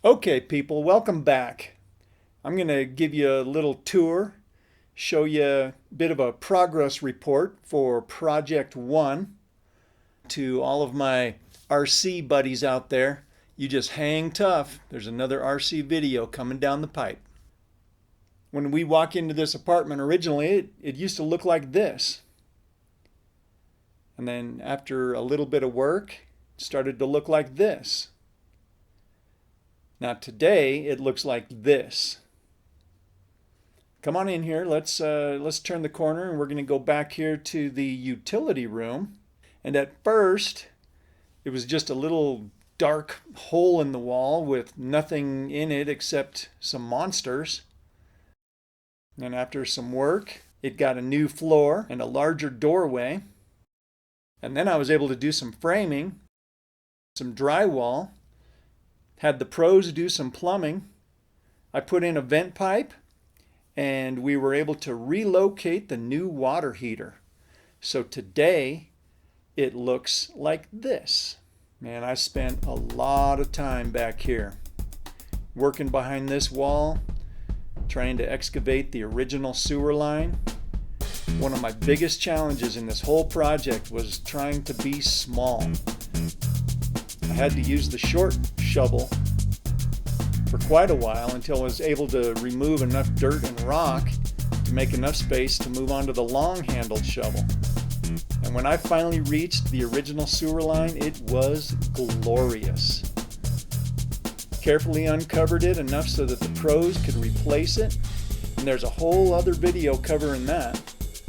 Okay, people, welcome back. I'm going to give you a little tour, show you a bit of a progress report for Project 1. To all of my RC buddies out there, you just hang tough. There's another RC video coming down the pipe. When we walk into this apartment originally, it used to look like this. And then after a little bit of work, it started to look like this. Now today it looks like this. Come on in here. Let's turn the corner and we're going to go back here to the utility room. And at first it was just a little dark hole in the wall with nothing in it except some monsters. And after some work, it got a new floor and a larger doorway. And then I was able to do some framing, some drywall. Had the pros do some plumbing. I put in a vent pipe and we were able to relocate the new water heater. So today it looks like this. Man, I spent a lot of time back here working behind this wall, trying to excavate the original sewer line. One of my biggest challenges in this whole project was trying to be small. I had to use the short shovel for quite a while until I was able to remove enough dirt and rock to make enough space to move on to the long-handled shovel. And when I finally reached the original sewer line, it was glorious. Carefully uncovered it enough so that the pros could replace it, and there's a whole other video covering that.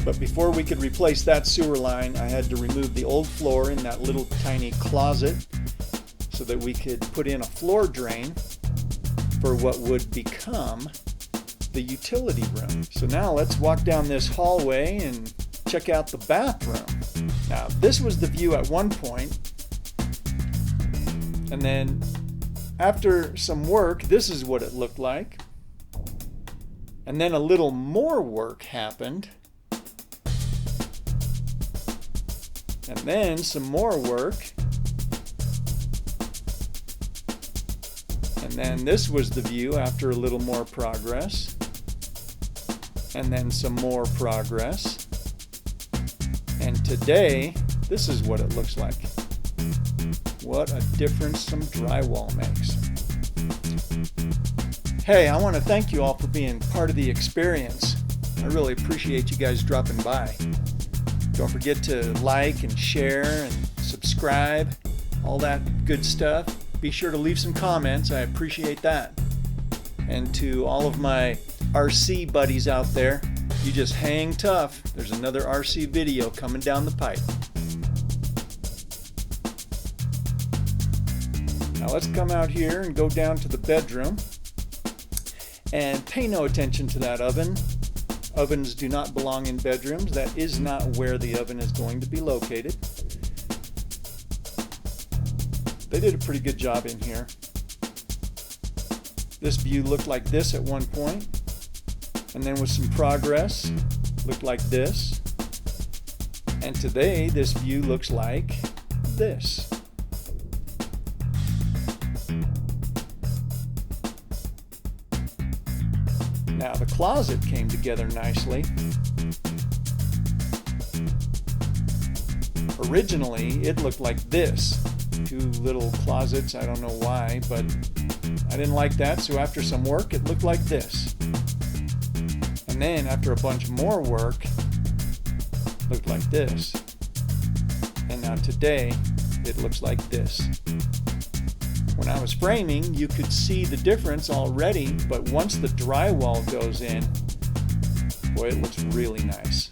But before we could replace that sewer line, I had to remove the old floor in that little tiny closet so that we could put in a floor drain for what would become the utility room. So now let's walk down this hallway and check out the bathroom. Now this was the view at one point, and then after some work, this is what it looked like. And then a little more work happened. And then some more work. And then this was the view after a little more progress. And then some more progress. And today, this is what it looks like. What a difference some drywall makes. Hey, I want to thank you all for being part of the experience. I really appreciate you guys dropping by. Don't forget to like and share and subscribe, all that good stuff. Be sure to leave some comments. I appreciate that. And to all of my RC buddies out there, you just hang tough. There's another RC video coming down the pipe. Now let's come out here and go down to the bedroom and pay no attention to that oven. Ovens do not belong in bedrooms. That is not where the oven is going to be located. They did a pretty good job in here. This view looked like this at one point, and then with some progress, looked like this. And today, this view looks like this. Now the closet came together nicely. Originally, it looked like this. Two little closets, I don't know why, but I didn't like that, so after some work, it looked like this. And then after a bunch more work, it looked like this. And now today, it looks like this. When I was framing, you could see the difference already, but once the drywall goes in, boy, it looks really nice.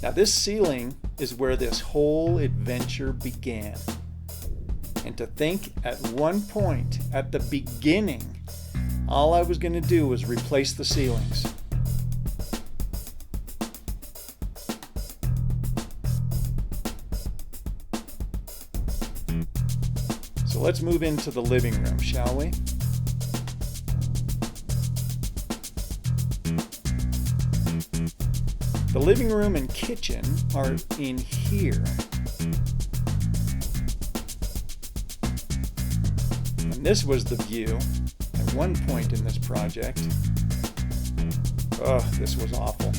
Now this ceiling is where this whole adventure began. And to think at one point, at the beginning, all I was going to do was replace the ceilings. So let's move into the living room, shall we? The The living room and kitchen are in here. And this was the view at one point in this project. Oh, this was awful.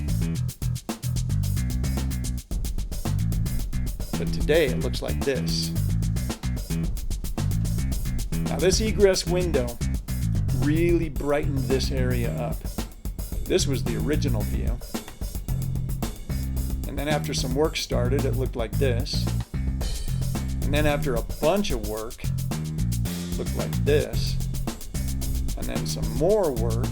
But today it looks like this. Now this egress window really brightened this area up. This was the original view. And then after some work started, it looked like this. And then after a bunch of work, it looked like this. And then some more work.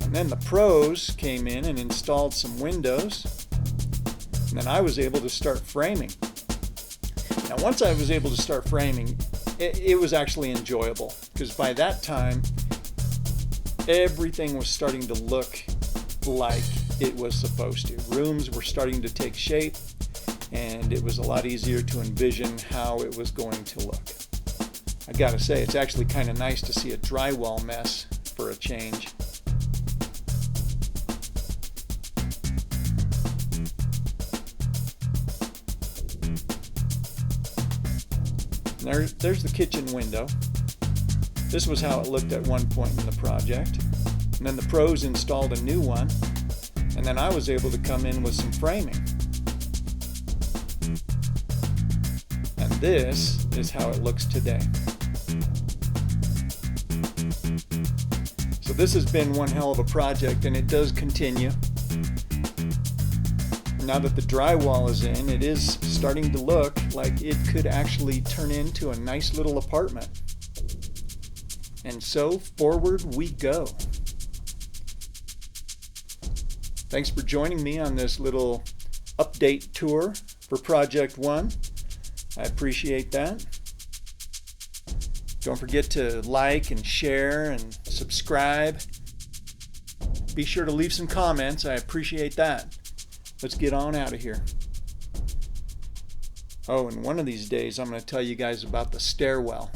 And then the pros came in and installed some windows. And then I was able to start framing. Now once I was able to start framing, it was actually enjoyable, because by that time everything was starting to look like it was supposed to. Rooms were starting to take shape, and it was a lot easier to envision how it was going to look. I gotta say, it's actually kind of nice to see a drywall mess for a change. There's the kitchen window. This was how it looked at one point in the project. And then the pros installed a new one. And then I was able to come in with some framing. And this is how it looks today. So this has been one hell of a project, and it does continue. Now that the drywall is in, it is starting to look like it could actually turn into a nice little apartment. And so forward we go. Thanks for joining me on this little update tour for Project 1. I appreciate that. Don't forget to like and share and subscribe. Be sure to leave some comments. I appreciate that. Let's get on out of here. Oh, and one of these days I'm going to tell you guys about the stairwell.